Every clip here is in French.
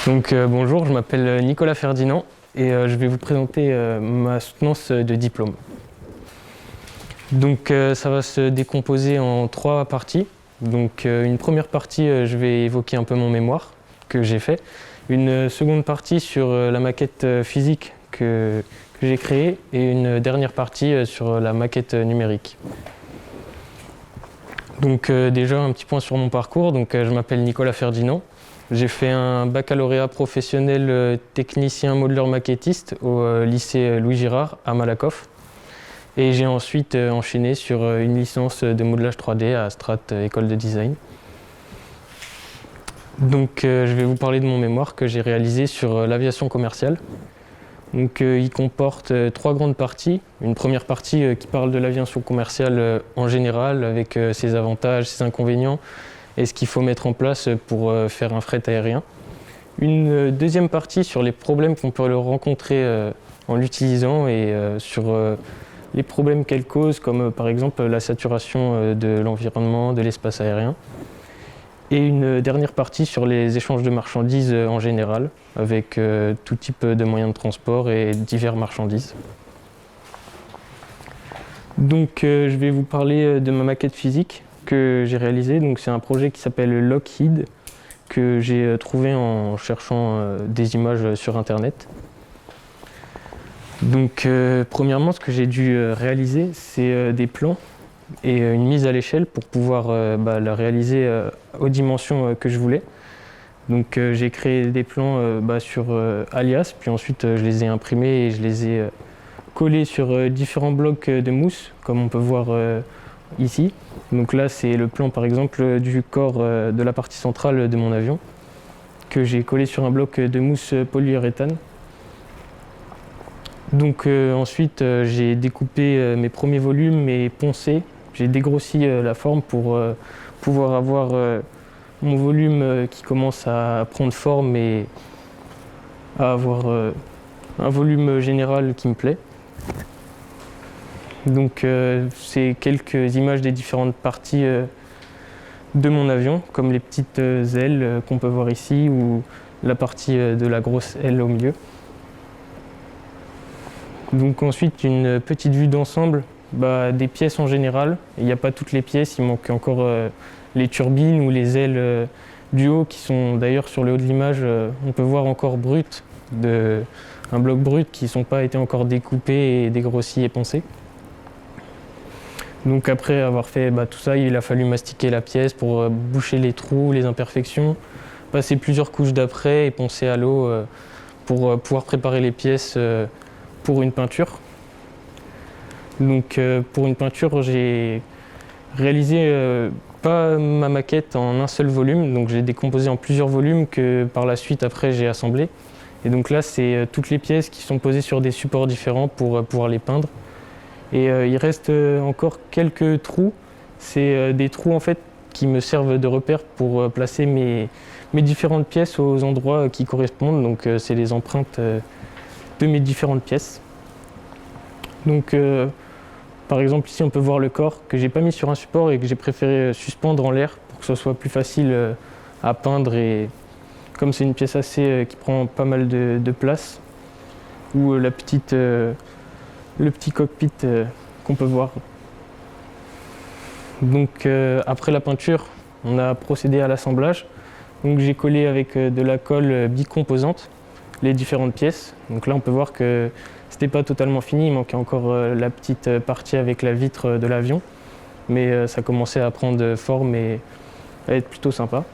Bonjour, je m'appelle Nicolas Ferdinand et je vais vous présenter ma soutenance de diplôme. Ça va se décomposer en 3 parties. Une première partie, je vais évoquer un peu mon mémoire que j'ai fait. Une seconde partie sur la maquette physique que j'ai créée et une dernière partie sur la maquette numérique. Déjà un petit point sur mon parcours. Je m'appelle Nicolas Ferdinand. J'ai fait un baccalauréat professionnel technicien modeleur maquettiste au lycée Louis Girard à Malakoff. Et j'ai ensuite enchaîné sur une licence de modelage 3D à Strat École de Design. Je vais vous parler de mon mémoire que j'ai réalisé sur l'aviation commerciale. Il comporte 3 grandes parties. Une première partie qui parle de l'aviation commerciale en général, avec ses avantages, ses inconvénients, et ce qu'il faut mettre en place pour faire un fret aérien. Une deuxième partie sur les problèmes qu'on peut rencontrer en l'utilisant et sur les problèmes qu'elle cause, comme par exemple la saturation de l'environnement, de l'espace aérien. Et une dernière partie sur les échanges de marchandises en général, avec tout type de moyens de transport et divers marchandises. Je vais vous parler de ma maquette physique que j'ai réalisée. C'est un projet qui s'appelle Lockheed, que j'ai trouvé en cherchant des images sur internet. Premièrement, ce que j'ai dû réaliser, c'est des plans et une mise à l'échelle pour pouvoir la réaliser aux dimensions que je voulais. J'ai créé des plans sur Alias, puis ensuite je les ai imprimés et je les ai collés sur différents blocs de mousse, comme on peut voir ici. Là, c'est le plan par exemple du corps de la partie centrale de mon avion, que j'ai collé sur un bloc de mousse polyuréthane. Ensuite, j'ai découpé mes premiers volumes et poncé. J'ai dégrossi la forme pour pouvoir avoir mon volume qui commence à prendre forme et à avoir un volume général qui me plaît. C'est quelques images des différentes parties de mon avion, comme les petites ailes qu'on peut voir ici ou la partie de la grosse aile au milieu. Ensuite, une petite vue d'ensemble des pièces en général. Il n'y a pas toutes les pièces, il manque encore les turbines ou les ailes du haut qui sont d'ailleurs sur le haut de l'image, on peut voir encore brut, un bloc brut qui n'ont pas été encore découpés et dégrossis et poncés. Après avoir fait tout ça, il a fallu mastiquer la pièce pour boucher les trous, les imperfections, passer plusieurs couches d'après et poncer à l'eau pour pouvoir préparer les pièces pour une peinture. Pour une peinture, j'ai réalisé pas ma maquette en un seul volume, j'ai décomposé en plusieurs volumes que par la suite après j'ai assemblé. Et là c'est toutes les pièces qui sont posées sur des supports différents pour pouvoir les peindre. Et il reste encore quelques trous. C'est des trous en fait qui me servent de repère pour placer mes différentes pièces aux endroits qui correspondent. C'est les empreintes de mes différentes pièces. Par exemple ici on peut voir le corps que j'ai pas mis sur un support et que j'ai préféré suspendre en l'air pour que ce soit plus facile à peindre, et comme c'est une pièce assez qui prend pas mal de place, ou le petit cockpit qu'on peut voir. Après la peinture, on a procédé à l'assemblage. J'ai collé avec de la colle bicomposante les différentes pièces. Là on peut voir que c'était pas totalement fini, il manquait encore la petite partie avec la vitre de l'avion, mais ça commençait à prendre forme et à être plutôt sympa.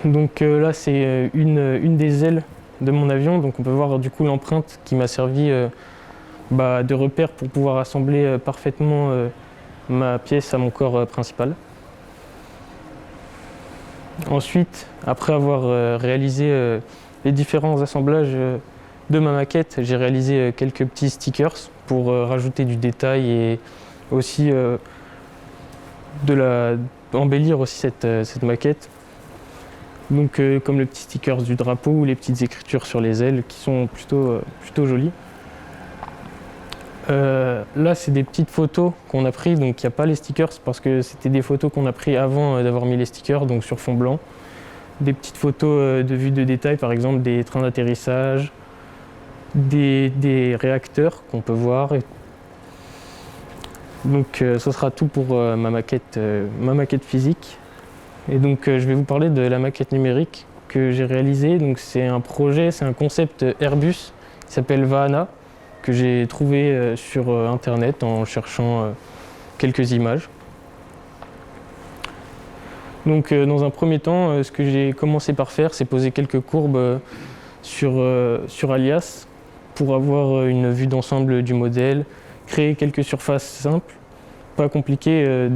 Là c'est une des ailes de mon avion, on peut voir du coup l'empreinte qui m'a servi de repère pour pouvoir assembler parfaitement ma pièce à mon corps principal. Ensuite, après avoir réalisé les différents assemblages de ma maquette, j'ai réalisé quelques petits stickers pour rajouter du détail et aussi embellir aussi cette maquette. Comme le petit sticker du drapeau ou les petites écritures sur les ailes qui sont plutôt jolies. Là, c'est des petites photos qu'on a prises, donc il n'y a pas les stickers parce que c'était des photos qu'on a prises avant d'avoir mis les stickers, donc sur fond blanc. des petites photos de vue de détail, par exemple des trains d'atterrissage, des réacteurs qu'on peut voir. Donc ce sera tout pour ma maquette physique. Et donc je vais vous parler de la maquette numérique que j'ai réalisée. Donc c'est un projet, c'est un concept Airbus qui s'appelle Vahana, que j'ai trouvé sur internet en cherchant quelques images. Donc dans un premier temps, ce que j'ai commencé par faire, c'est poser quelques courbes sur Alias pour avoir une vue d'ensemble du modèle, créer quelques surfaces simples, pas compliquées,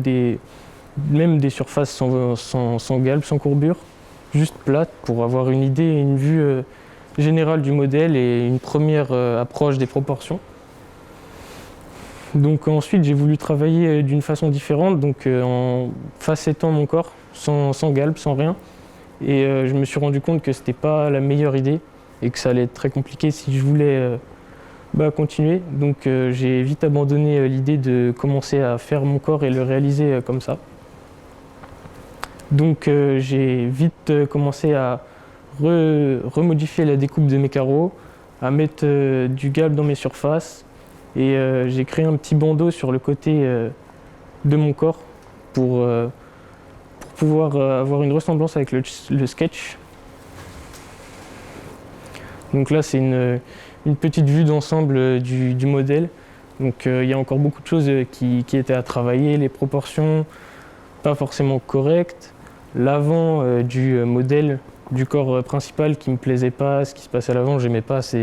même des surfaces sans galbe, sans courbure, juste plates pour avoir une idée et une vue générale du modèle et une première approche des proportions. Donc ensuite j'ai voulu travailler d'une façon différente, donc en facettant mon corps, sans galbe, sans rien. Et je me suis rendu compte que c'était pas la meilleure idée et que ça allait être très compliqué si je voulais continuer. Donc j'ai vite abandonné l'idée de commencer à faire mon corps et le réaliser comme ça. Donc j'ai vite commencé à remodifier la découpe de mes carreaux, à mettre du galbe dans mes surfaces. Et j'ai créé un petit bandeau sur le côté de mon corps pour pouvoir avoir une ressemblance avec le sketch. Donc là c'est une petite vue d'ensemble du modèle. Donc il y a encore beaucoup de choses qui étaient à travailler, les proportions pas forcément correctes, l'avant du modèle du corps principal qui me plaisait pas, ce qui se passait à l'avant j'aimais pas, ça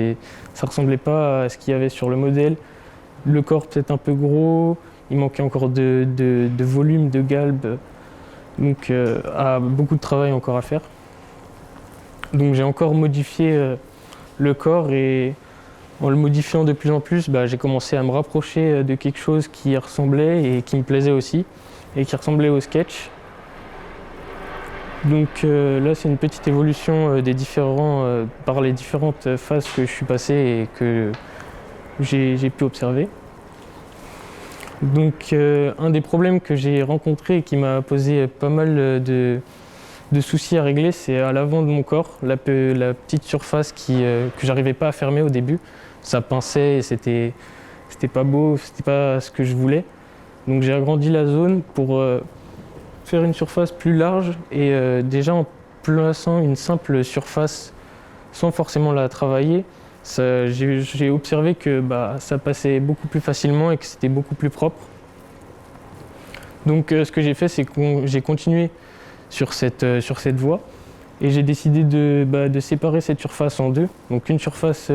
ressemblait pas à ce qu'il y avait sur le modèle. Le corps peut-être un peu gros, il manquait encore de volume, de galbe, donc beaucoup de travail encore à faire. Donc j'ai encore modifié le corps et en le modifiant de plus en plus, j'ai commencé à me rapprocher de quelque chose qui ressemblait et qui me plaisait aussi et qui ressemblait au sketch. Donc là c'est une petite évolution par les différentes phases que je suis passé et que j'ai pu observer. Donc un des problèmes que j'ai rencontré et qui m'a posé pas mal de soucis à régler, c'est à l'avant de mon corps, la petite surface que j'arrivais pas à fermer au début. Ça pinçait et c'était pas beau, c'était pas ce que je voulais. Donc j'ai agrandi la zone pour faire une surface plus large et déjà en plaçant une simple surface sans forcément la travailler, j'ai observé que ça passait beaucoup plus facilement et que c'était beaucoup plus propre. Donc ce que j'ai fait, c'est que j'ai continué sur cette voie et j'ai décidé de séparer cette surface en deux. Donc une surface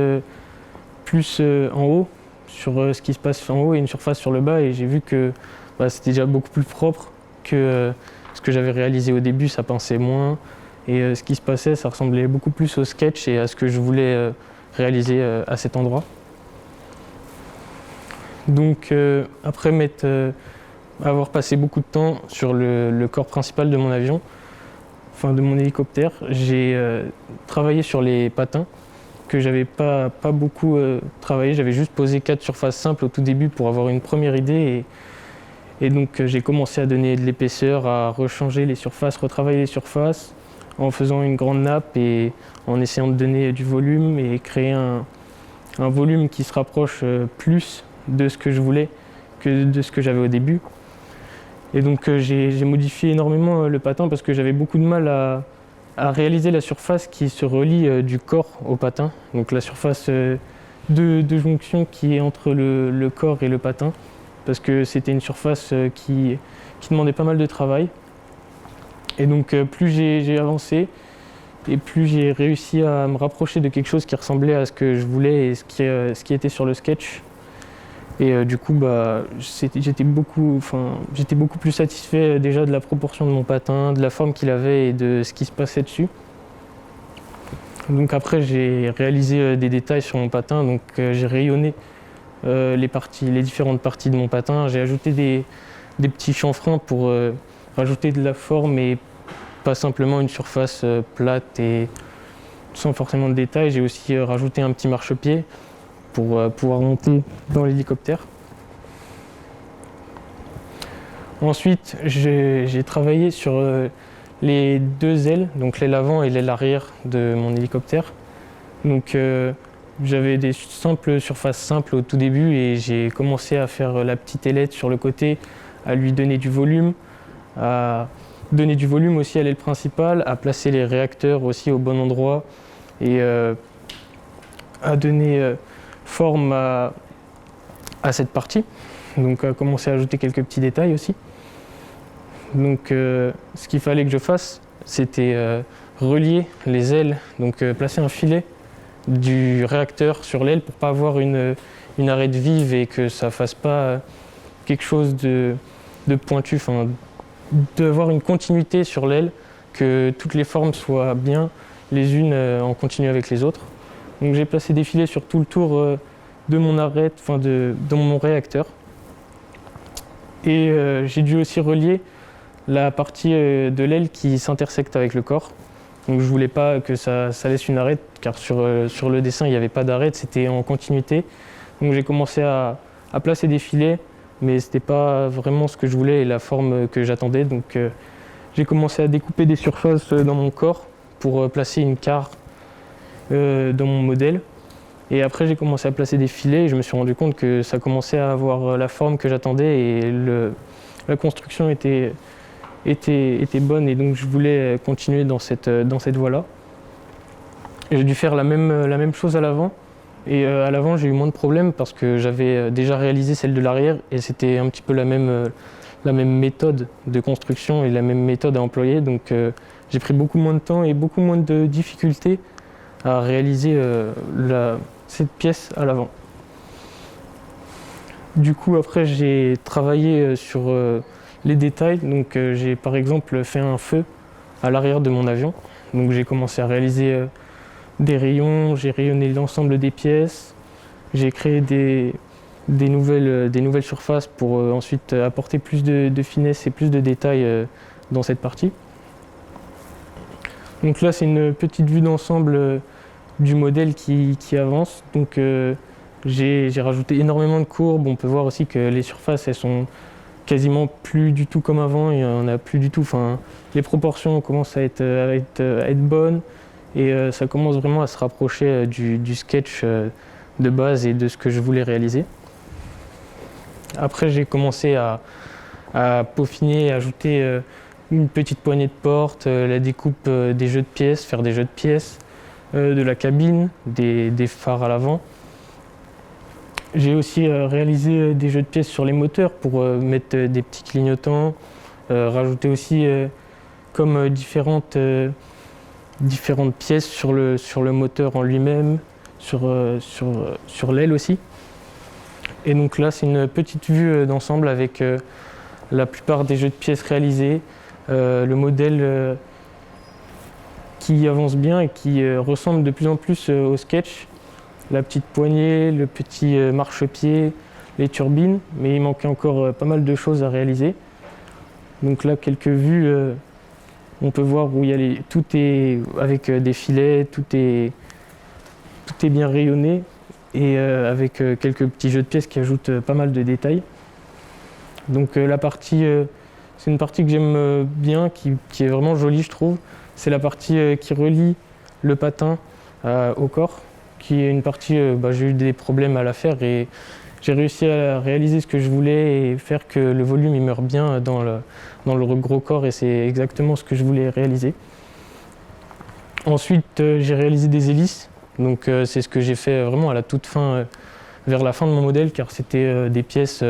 plus en haut, sur ce qui se passe en haut, et une surface sur le bas, et j'ai vu que c'était déjà beaucoup plus propre que ce que j'avais réalisé au début, ça pinçait moins. Et ce qui se passait, ça ressemblait beaucoup plus au sketch et à ce que je voulais réaliser à cet endroit. Donc après avoir passé beaucoup de temps sur le corps principal de mon avion, enfin de mon hélicoptère, j'ai travaillé sur les patins que j'avais pas beaucoup travaillé. J'avais juste posé 4 surfaces simples au tout début pour avoir une première idée et donc j'ai commencé à donner de l'épaisseur, à rechanger les surfaces, retravailler les surfaces en faisant une grande nappe et en essayant de donner du volume et créer un volume qui se rapproche plus de ce que je voulais que de ce que j'avais au début. Et donc j'ai modifié énormément le patin parce que j'avais beaucoup de mal à réaliser la surface qui se relie du corps au patin. Donc la surface de jonction qui est entre le corps et le patin, parce que c'était une surface qui demandait pas mal de travail. Et donc plus j'ai avancé et plus j'ai réussi à me rapprocher de quelque chose qui ressemblait à ce que je voulais et ce qui était sur le sketch. Et du coup j'étais beaucoup plus satisfait déjà de la proportion de mon patin, de la forme qu'il avait et de ce qui se passait dessus. Donc après j'ai réalisé des détails sur mon patin, donc j'ai rayonné les différentes parties de mon patin. J'ai ajouté des petits chanfreins pour rajouter de la forme et pas simplement une surface plate et sans forcément de détails. J'ai aussi rajouté un petit marchepied pour pouvoir monter dans l'hélicoptère. Ensuite, j'ai travaillé sur les deux ailes, donc l'aile avant et l'aile arrière de mon hélicoptère. Donc j'avais des simples surfaces simples au tout début et j'ai commencé à faire la petite ailette sur le côté, à lui donner du volume, à donner du volume aussi à l'aile principale, à placer les réacteurs aussi au bon endroit et à donner forme à cette partie. Donc à commencer à ajouter quelques petits détails aussi. Donc ce qu'il fallait que je fasse, c'était relier les ailes, donc placer un filet du réacteur sur l'aile pour pas avoir une arête vive et que ça fasse pas quelque chose de pointu, enfin d'avoir une continuité sur l'aile, que toutes les formes soient bien les unes en continu avec les autres. Donc j'ai placé des filets sur tout le tour de mon arête, enfin de mon réacteur. Et j'ai dû aussi relier la partie de l'aile qui s'intersecte avec le corps. Donc je voulais pas que ça laisse une arête, car sur le dessin il n'y avait pas d'arête, c'était en continuité. Donc j'ai commencé à placer des filets, mais c'était pas vraiment ce que je voulais et la forme que j'attendais. Donc j'ai commencé à découper des surfaces dans mon corps pour placer une carre dans mon modèle. Et après j'ai commencé à placer des filets et je me suis rendu compte que ça commençait à avoir la forme que j'attendais et la construction était bonne, et donc je voulais continuer dans cette voie-là. J'ai dû faire la même chose à l'avant, et à l'avant j'ai eu moins de problèmes parce que j'avais déjà réalisé celle de l'arrière et c'était un petit peu la même méthode de construction et la même méthode à employer, donc j'ai pris beaucoup moins de temps et beaucoup moins de difficultés à réaliser cette pièce à l'avant. Du coup après j'ai travaillé sur les détails, donc j'ai par exemple fait un feu à l'arrière de mon avion, donc j'ai commencé à réaliser des rayons, j'ai rayonné l'ensemble des pièces, j'ai créé des nouvelles surfaces pour ensuite apporter plus de finesse et plus de détails dans cette partie. Donc là c'est une petite vue d'ensemble du modèle qui avance, donc j'ai rajouté énormément de courbes. On peut voir aussi que les surfaces elles sont quasiment plus du tout comme avant, il y en a plus du tout, enfin, les proportions commencent à être bonnes et ça commence vraiment à se rapprocher du sketch de base et de ce que je voulais réaliser. Après j'ai commencé à peaufiner, ajouter une petite poignée de porte, la découpe des jeux de pièces, faire des jeux de pièces, de la cabine, des phares à l'avant. J'ai aussi réalisé des jeux de pièces sur les moteurs pour mettre des petits clignotants, rajouter aussi comme différentes pièces sur le moteur en lui-même, sur l'aile aussi. Et donc là c'est une petite vue d'ensemble avec la plupart des jeux de pièces réalisés, le modèle qui avance bien et qui ressemble de plus en plus au sketch. La petite poignée, le petit marchepied, les turbines, mais il manquait encore pas mal de choses à réaliser. Donc là, quelques vues, on peut voir où tout est avec des filets, tout est bien rayonné et avec quelques petits jeux de pièces qui ajoutent pas mal de détails. Donc la partie, c'est une partie que j'aime bien, qui est vraiment jolie je trouve. C'est la partie qui relie le patin au corps, qui est une partie, j'ai eu des problèmes à la faire et j'ai réussi à réaliser ce que je voulais et faire que le volume il meurt bien dans le gros corps, et c'est exactement ce que je voulais réaliser. Ensuite j'ai réalisé des hélices, donc c'est ce que j'ai fait vraiment à la toute fin, vers la fin de mon modèle, car c'était des pièces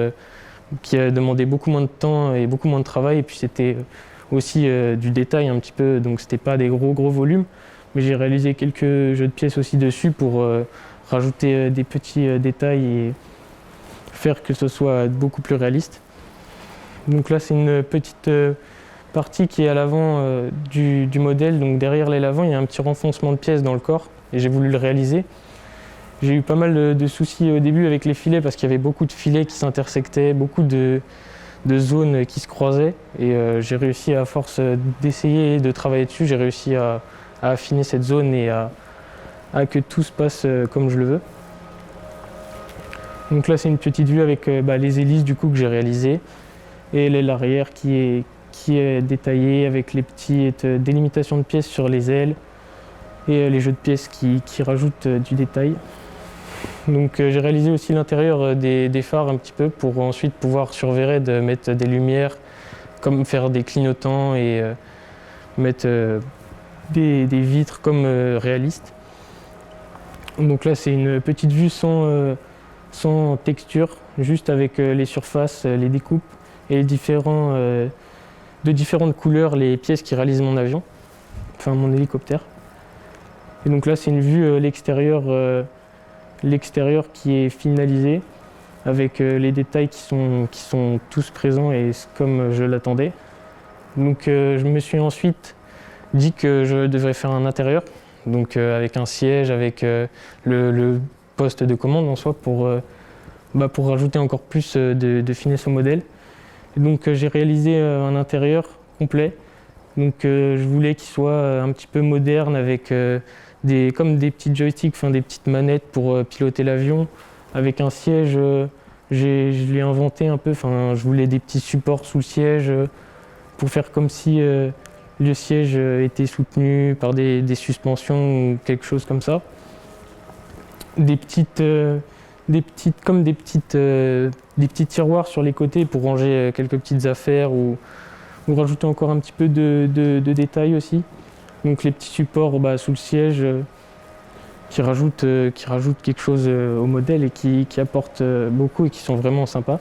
qui demandaient beaucoup moins de temps et beaucoup moins de travail, et puis c'était aussi du détail un petit peu, donc c'était pas des gros volumes. Mais j'ai réalisé quelques jeux de pièces aussi dessus pour rajouter des petits détails et faire que ce soit beaucoup plus réaliste. Donc là c'est une petite partie qui est à l'avant du modèle, donc derrière l'aile avant il y a un petit renfoncement de pièces dans le corps et j'ai voulu le réaliser. J'ai eu pas mal de soucis au début avec les filets parce qu'il y avait beaucoup de filets qui s'intersectaient, beaucoup de zones qui se croisaient, et j'ai réussi, à force d'essayer et de travailler dessus, j'ai réussi à affiner cette zone et à que tout se passe comme je le veux. Donc là c'est une petite vue avec les hélices du coup que j'ai réalisées et l'aile arrière qui qui est détaillé avec les petites délimitations de pièces sur les ailes et les jeux de pièces qui rajoutent du détail. Donc j'ai réalisé aussi l'intérieur des phares un petit peu pour ensuite pouvoir sur V-Red mettre des lumières, comme faire des clignotants et mettre des vitres comme réalistes. Donc là c'est une petite vue sans texture, juste avec les surfaces, les découpes et de différentes couleurs les pièces qui réalisent mon avion, enfin mon hélicoptère. Et donc là c'est une vue l'extérieur qui est finalisé avec les détails qui sont tous présents et comme je l'attendais. Donc je me suis ensuite dit que je devrais faire un intérieur, donc avec un siège, avec le poste de commande en soi pour rajouter encore plus de finesse au modèle. Et donc j'ai réalisé un intérieur complet. Donc je voulais qu'il soit un petit peu moderne avec comme des petits joysticks, enfin des petites manettes pour piloter l'avion, avec un siège. Je l'ai inventé un peu. Enfin, je voulais des petits supports sous le siège pour faire comme si le siège était soutenu par des suspensions ou quelque chose comme ça. Des petits tiroirs sur les côtés pour ranger quelques petites affaires ou rajouter encore un petit peu de détails aussi. Donc les petits supports sous le siège qui rajoutent quelque chose au modèle et qui apportent beaucoup et qui sont vraiment sympas.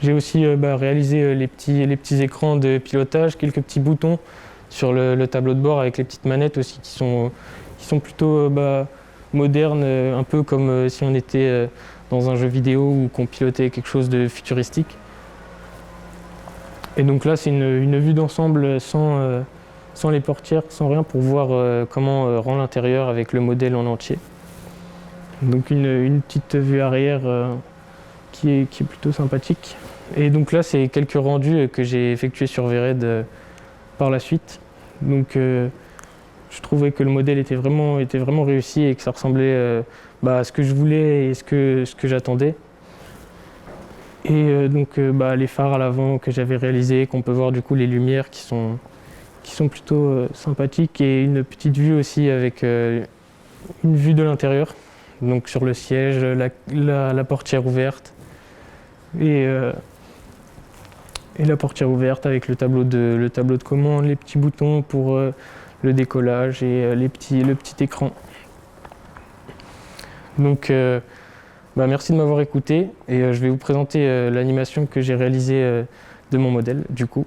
J'ai aussi réalisé les petits écrans de pilotage, quelques petits boutons sur le tableau de bord avec les petites manettes aussi qui sont plutôt modernes, un peu comme si on était dans un jeu vidéo ou qu'on pilotait quelque chose de futuristique. Et donc là c'est une vue d'ensemble sans les portières, sans rien, pour voir comment rend l'intérieur avec le modèle en entier. Donc une petite vue arrière qui est plutôt sympathique. Et donc là c'est quelques rendus que j'ai effectués sur V-Red par la suite. Donc je trouvais que le modèle était vraiment réussi et que ça ressemblait à ce que je voulais et ce que j'attendais. Et donc les phares à l'avant que j'avais réalisés, qu'on peut voir du coup les lumières qui sont plutôt sympathiques, et une petite vue aussi avec une vue de l'intérieur, donc sur le siège, la portière ouverte et la portière ouverte avec le tableau de commande, les petits boutons pour le décollage et le petit écran. Donc merci de m'avoir écouté et je vais vous présenter l'animation que j'ai réalisée de mon modèle du coup.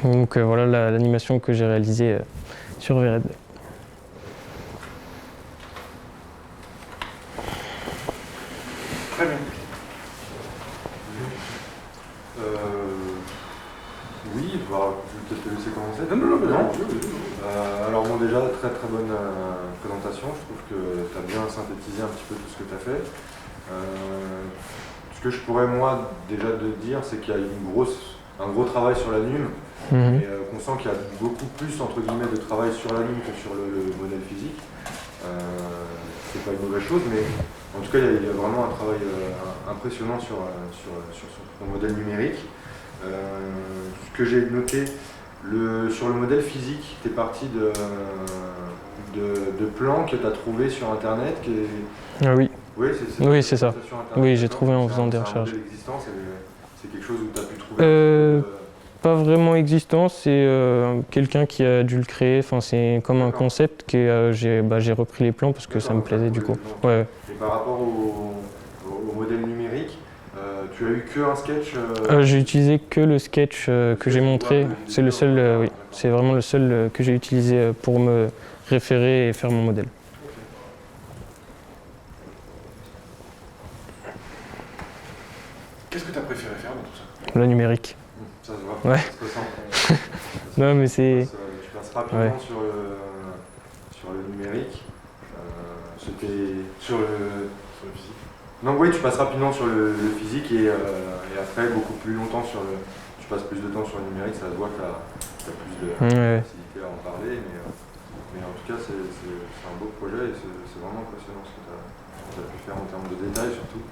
Donc voilà l'animation que j'ai réalisée sur V-Red. Très bien. Oui, je vais peut-être te laisser commencer. Non. Alors bon, déjà, très très bonne présentation. Je trouve que tu as bien synthétisé un petit peu tout ce que tu as fait. Ce que je pourrais moi déjà te dire, c'est qu'il y a un gros travail sur la NUM, et qu'on sent qu'il y a beaucoup plus entre guillemets de travail sur la NUM que sur le modèle physique. C'est pas une mauvaise chose, mais en tout cas il y a vraiment un travail impressionnant sur son modèle numérique. Ce que j'ai noté, sur le modèle physique, tu es parti de plans que tu as trouvés sur internet. Ah oui. Oui, c'est ça. Oui, j'ai trouvé en faisant des recherches. C'est quelque chose où tu as pu trouver pas vraiment existant, c'est quelqu'un qui a dû le créer. Enfin, c'est comme un concept que j'ai repris les plans parce que ça me plaisait du coup. Ouais. Et par rapport au modèle numérique, tu as eu qu'un sketch J'ai utilisé que le sketch que j'ai montré. C'est le seul, oui, c'est vraiment le seul que j'ai utilisé pour me référer et faire mon modèle. Qu'est-ce que tu as préféré faire dans tout ça? Le numérique. Ça se voit, ouais. Ça se ressent. Non, mais c'est... Tu passes rapidement sur le numérique. C'était sur le physique. Non, oui, tu passes rapidement sur le physique et après beaucoup plus longtemps tu passes plus de temps sur le numérique. Ça se voit que tu as plus de facilité à en parler, mais en tout cas c'est un beau projet et c'est vraiment impressionnant ce que tu as pu faire en termes de détails surtout.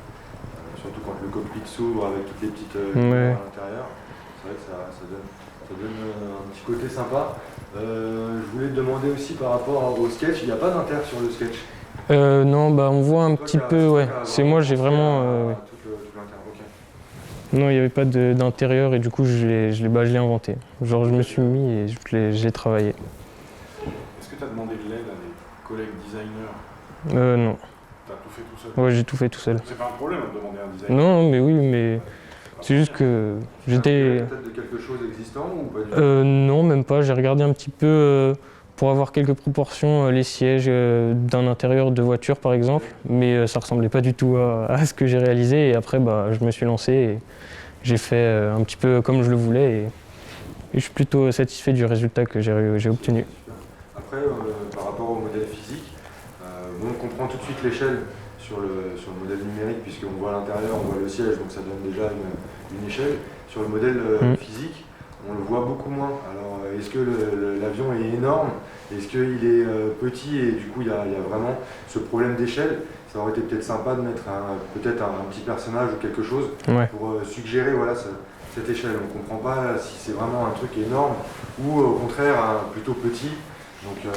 Surtout quand le cockpit s'ouvre avec toutes les petites lumières à l'intérieur. C'est vrai que ça donne un petit côté sympa. Je voulais te demander aussi par rapport au sketch, il n'y a pas d'inter sur le sketch? Non, on voit un petit peu, ouais. C'est moi, j'ai vraiment... Non, il n'y avait pas d'intérieur et du coup, je l'ai inventé. Genre, je me suis mis et je l'ai travaillé. Est-ce que tu as demandé de l'aide à des collègues designers? Non. Tu as tout fait tout seul? Ouais, j'ai tout fait tout seul. C'est pas un problème de demander à un designer? Non, mais oui, mais... C'est juste que j'étais... Peut-être de quelque chose existant ou pas du tout? Non, même pas. J'ai regardé un petit peu pour avoir quelques proportions les sièges d'un intérieur de voiture par exemple, mais ça ressemblait pas du tout à ce que j'ai réalisé et après je me suis lancé et j'ai fait un petit peu comme je le voulais et je suis plutôt satisfait du résultat que j'ai obtenu. Après, par rapport au modèle physique, on comprend tout de suite l'échelle sur le modèle numérique puisqu'on voit l'intérieur, on voit le siège, donc ça donne déjà une échelle. Sur le modèle physique, on le voit beaucoup moins. Alors, est-ce que l'avion est énorme? Est-ce qu'il est petit? Et du coup, il y a vraiment ce problème d'échelle. Ça aurait été peut-être sympa de mettre peut-être un petit personnage ou quelque chose pour suggérer cette échelle. On ne comprend pas si c'est vraiment un truc énorme ou au contraire plutôt petit. Donc,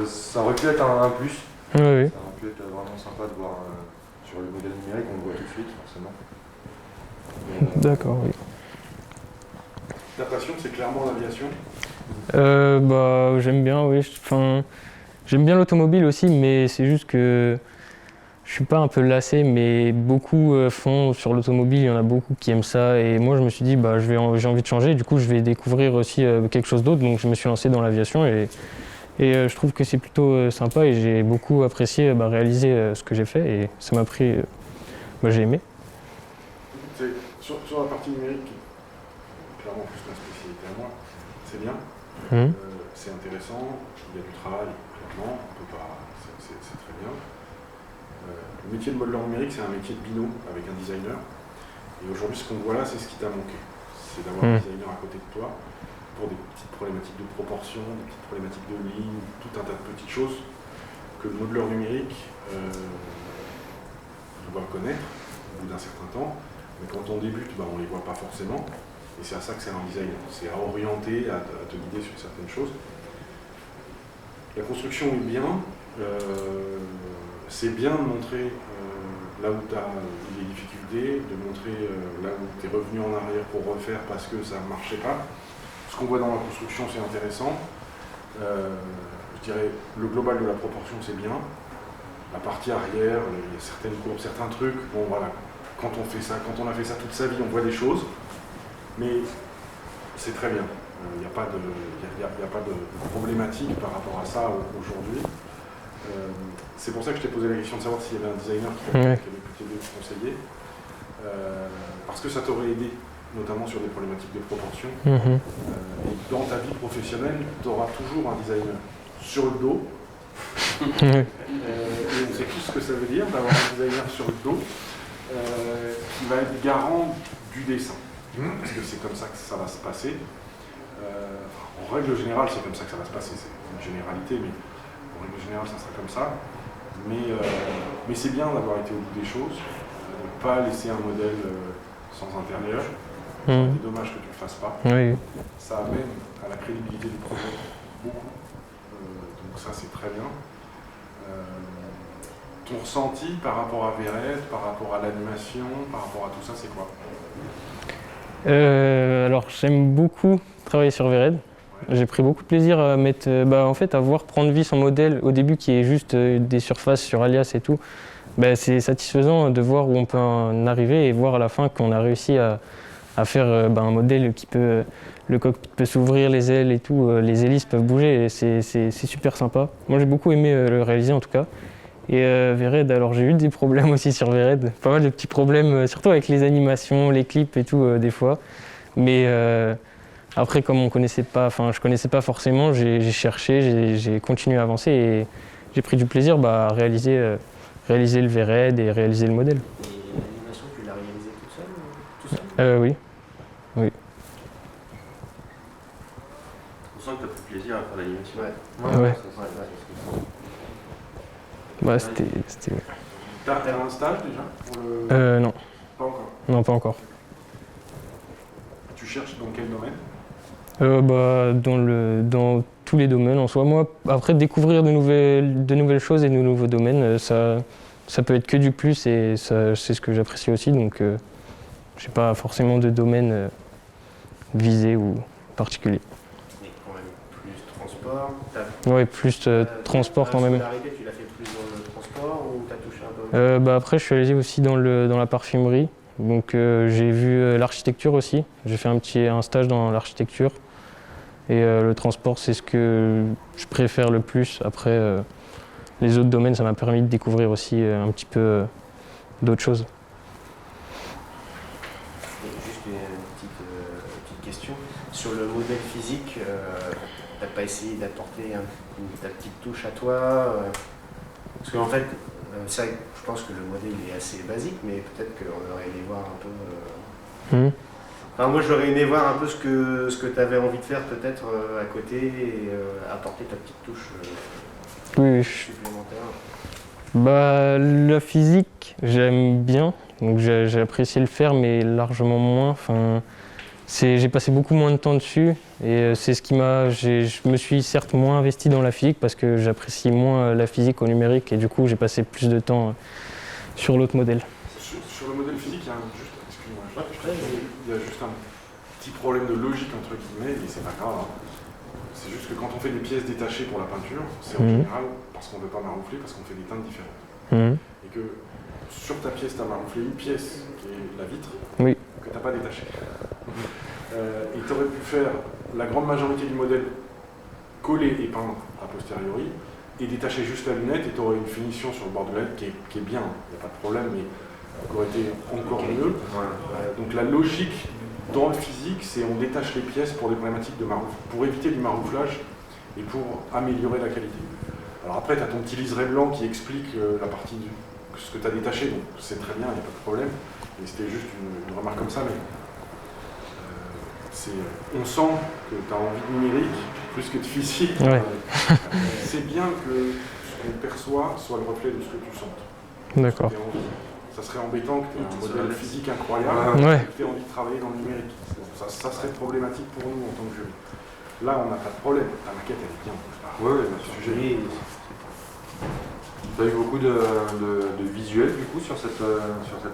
ça aurait pu être un plus. Oui. Ça aurait pu être vraiment sympa de voir sur le modèle numérique, on le voit tout de suite, forcément. D'accord, oui. Ta passion, c'est clairement l'aviation? J'aime bien, oui. J'aime bien l'automobile aussi, mais c'est juste que je suis pas un peu lassé, mais beaucoup font sur l'automobile, il y en a beaucoup qui aiment ça. Et moi, je me suis dit, j'ai envie de changer, du coup, je vais découvrir aussi quelque chose d'autre. Donc, je me suis lancé dans l'aviation et je trouve que c'est plutôt sympa et j'ai beaucoup apprécié réaliser ce que j'ai fait et ça m'a pris... j'ai aimé. Sur la partie numérique, clairement plus ma spécialité à moi, c'est bien, c'est intéressant, il y a du travail, clairement, on peut pas, c'est très bien. Le métier de modeleur numérique, c'est un métier de binôme avec un designer. Et aujourd'hui, ce qu'on voit là, c'est ce qui t'a manqué. C'est d'avoir un designer à côté de toi pour des petites problématiques de proportion, des petites problématiques de ligne, tout un tas de petites choses que le modeleur numérique doit connaître au bout d'un certain temps. Mais quand on débute, on ne les voit pas forcément. Et c'est à ça que c'est un designer. C'est à orienter, à te guider sur certaines choses. La construction est bien. C'est bien de montrer là où tu as des difficultés, de montrer là où tu es revenu en arrière pour refaire parce que ça ne marchait pas. Ce qu'on voit dans la construction, c'est intéressant. Je dirais, le global de la proportion, c'est bien. La partie arrière, il y a certaines courbes, certains trucs. Bon, voilà. Quand on fait ça, quand on a fait ça toute sa vie, on voit des choses. Mais c'est très bien. Il n'y a pas de problématique par rapport à ça aujourd'hui. C'est pour ça que je t'ai posé la question de savoir s'il y avait un designer qui avait pu t'aider ou te conseiller. Parce que ça t'aurait aidé, notamment sur des problématiques de proportion. Et dans ta vie professionnelle, tu auras toujours un designer sur le dos. Et on sait tous ce que ça veut dire d'avoir un designer sur le dos qui va être garant du dessin. Parce que c'est comme ça que ça va se passer. En règle générale, c'est comme ça que ça va se passer. C'est une généralité, mais en règle générale, ça sera comme ça. Mais c'est bien d'avoir été au bout des choses, de ne pas laisser un modèle sans intérieur. C'est dommage que tu ne le fasses pas. Oui. Ça amène à la crédibilité du projet beaucoup. Donc ça, c'est très bien. Ton ressenti par rapport à Vered, par rapport à l'animation, par rapport à tout ça, c'est quoi? Alors j'aime beaucoup travailler sur Vered. J'ai pris beaucoup de plaisir à mettre, en fait, à voir prendre vie son modèle au début qui est juste des surfaces sur Alias et tout. C'est satisfaisant de voir où on peut en arriver et voir à la fin qu'on a réussi à faire un modèle qui peut, le cockpit peut s'ouvrir, les ailes et tout, les hélices peuvent bouger et c'est super sympa. Moi j'ai beaucoup aimé le réaliser en tout cas. Et Vered, alors j'ai eu des problèmes aussi sur Vered, pas mal de petits problèmes, surtout avec les animations, les clips et tout des fois. Mais après, comme je connaissais pas forcément, j'ai cherché, j'ai continué à avancer et j'ai pris du plaisir à réaliser le Vered et réaliser le modèle. Et l'animation, tu l'as réalisée tout seul? Oui. On sent que tu as pris plaisir à faire l'animation. Ouais. Ouais. C'était... T'as un stage déjà pour le... Non. Pas encore. Non, pas encore. Tu cherches dans quel domaine? Dans tous les domaines en soi. Moi, après découvrir de nouvelles choses et de nouveaux domaines, ça peut être que du plus et c'est ce que j'apprécie aussi. Donc, je n'ai pas forcément de domaine visé ou particulier. Mais quand même plus transport. Ouais, plus transport quand même. L'arrivée, tu l'as fait plus dans le transport ou tu as touché un peu? Après, je suis allé aussi dans la parfumerie. Donc j'ai vu l'architecture aussi. J'ai fait un stage dans l'architecture. Et le transport, c'est ce que je préfère le plus. Après, les autres domaines, ça m'a permis de découvrir aussi un petit peu d'autres choses. Juste une petite question. Sur le modèle physique, t'as pas essayé d'apporter ta petite touche à toi parce qu'en fait, ça, je pense que le modèle est assez basique, mais peut-être qu'on aurait aimé voir un peu... Enfin, moi, j'aurais aimé voir un peu ce que tu avais envie de faire peut-être à côté et apporter ta petite touche Oui. supplémentaire. La physique, j'aime bien. Donc j'ai apprécié le faire, mais largement moins. Enfin, j'ai passé beaucoup moins de temps dessus et c'est ce qui je me suis certes moins investi dans la physique parce que j'apprécie moins la physique au numérique et du coup j'ai passé plus de temps sur l'autre modèle. Sur le modèle physique, il y a juste un petit problème de logique entre guillemets et c'est pas grave. C'est juste que quand on fait des pièces détachées pour la peinture, c'est en général parce qu'on ne veut pas maroufler, parce qu'on fait des teintes différentes. Et que sur ta pièce, tu as marouflé une pièce qui est la vitre, que tu n'as pas détachée. Et tu aurais pu faire la grande majorité du modèle coller et peindre a posteriori, et détacher juste la lunette, et tu aurais une finition sur le bord de la lunette qui est bien, il n'y a pas de problème, mais qui aurait été encore mieux. Donc la logique dans le physique, c'est on détache les pièces pour des problématiques de marouflage, pour éviter du marouflage et pour améliorer la qualité. Alors après, tu as ton petit liseré blanc qui explique la partie ce que tu as détaché, donc c'est très bien, il n'y a pas de problème. Et c'était juste une remarque comme ça, mais on sent que tu as envie de numérique plus que de physique. Ouais. C'est bien que ce qu'on perçoit soit le reflet de ce que tu sens. D'accord. Ça serait embêtant que tu aies un modèle physique incroyable et que tu aies envie de travailler dans le numérique. Ça serait problématique pour nous en tant que jury. Là, on n'a pas de problème. Ta maquette, elle est bien. Sujet. Tu as eu beaucoup de visuels du coup sur cette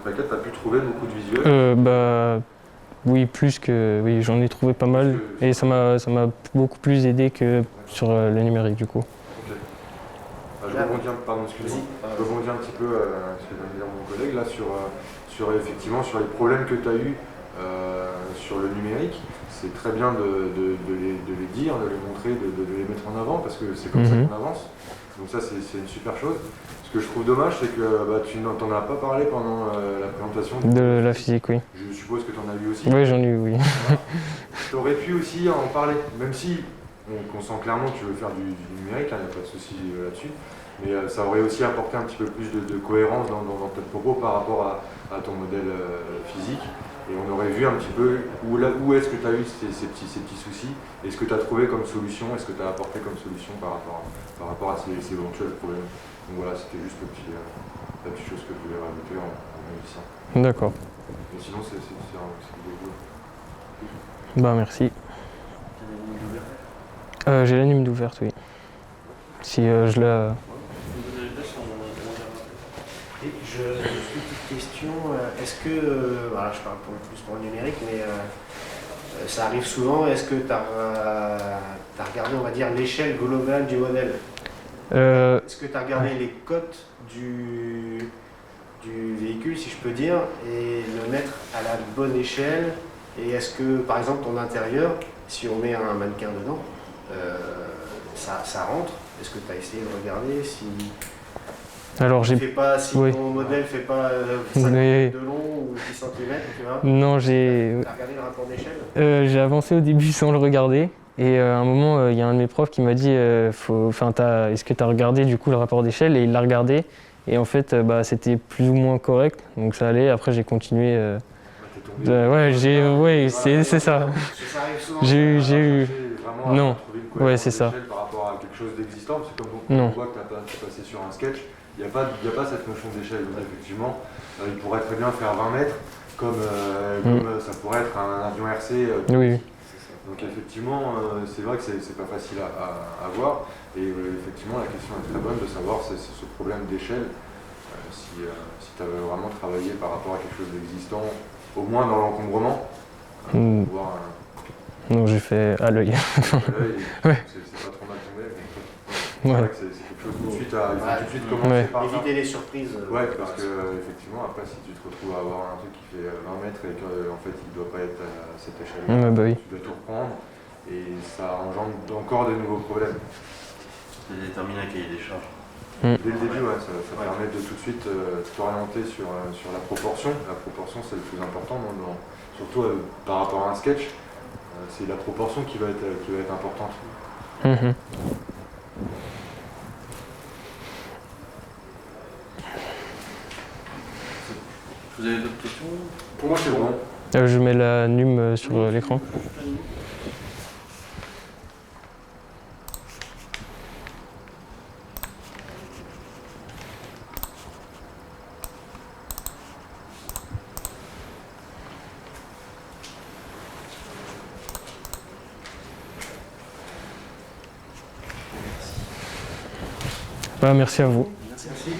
maquette. Tu as pu trouver beaucoup de visuels Oui, oui, j'en ai trouvé pas mal et ça m'a beaucoup plus aidé que sur le numérique du coup. Ok. Je rebondis un petit peu ce que vient de dire mon collègue là sur effectivement sur les problèmes que tu as eu sur le numérique. C'est très bien de les dire, de les montrer, de les mettre en avant parce que c'est comme ça qu'on avance. Donc ça c'est une super chose. Ce que je trouve dommage, c'est que tu n'en as pas parlé pendant la présentation de la physique, oui. Je suppose que tu en as eu aussi. Oui, j'en ai eu, oui. Tu aurais pu aussi en parler, même si on sent clairement que tu veux faire du numérique, il n'y a pas de souci là-dessus. Mais ça aurait aussi apporté un petit peu plus de cohérence dans tes propos par rapport à ton modèle physique. Et on aurait vu un petit peu où est-ce que tu as eu ces petits soucis, et ce que tu as trouvé comme solution, et ce que tu as apporté comme solution par rapport à ces éventuels problèmes. Donc voilà, c'était juste la petite chose que je voulais rajouter en réussissant. D'accord. Mais sinon, c'est beaucoup. Bah merci. J'ai l'anime d'ouverte, oui. Si je la... Et une petite question, est-ce que, voilà, je parle plus pour le numérique, mais ça arrive souvent, est-ce que tu as regardé, on va dire, l'échelle globale du modèle? Est-ce que tu as regardé les cotes du véhicule, si je peux dire, et le mettre à la bonne échelle? Et est-ce que, par exemple, ton intérieur, si on met un mannequin dedans, ça rentre? Est-ce que tu as essayé de regarder si... Alors si oui. ton modèle ne fait pas 5 mètres de long ou 10 cm, tu vois? Non, Tu as regardé le rapport d'échelle? j'ai avancé au début sans le regarder. Et à un moment, il y a un de mes profs qui m'a dit est-ce que tu as regardé du coup le rapport d'échelle? Et il l'a regardé. Et en fait, c'était plus ou moins correct. Donc ça allait. Après, j'ai continué. C'est ça. Ça arrive souvent. J'ai eu. Vraiment Non. à trouver une cohérence Ouais, c'est ça. d'échelle par rapport à quelque chose d'existant, parce que comme Non. on voit que tu as passé sur un sketch, il n'y a pas cette notion d'échelle. Donc effectivement, il pourrait très bien faire 20 mètres, comme ça pourrait être un avion RC. Oui. Donc effectivement, c'est vrai que c'est pas facile à voir. Et effectivement, la question est très bonne de savoir ce problème d'échelle, si tu avais vraiment travaillé par rapport à quelque chose d'existant, au moins dans l'encombrement, pour voir Non, j'ai fait à l'œil. Ouais. c'est pas trop mal tombé. C'est Ouais. vrai que c'est quelque chose tout de suite il faut tout de suite commencer par ça. Éviter les surprises. Ouais, parce que effectivement, après, si tu te retrouves à avoir un truc qui fait 20 mètres et qu'en fait il doit pas être à cette échelle, Oui. tu dois tout reprendre et ça engendre encore de nouveaux problèmes. C'est déterminer un cahier des charges. Dès le début, ça permet de tout de suite t'orienter sur la proportion. La proportion, c'est le plus important, surtout par rapport à un sketch. C'est la proportion qui va être importante. Vous avez d'autres questions? Pour moi, c'est bon. Je mets la NUM sur l'écran. Merci à vous. Merci.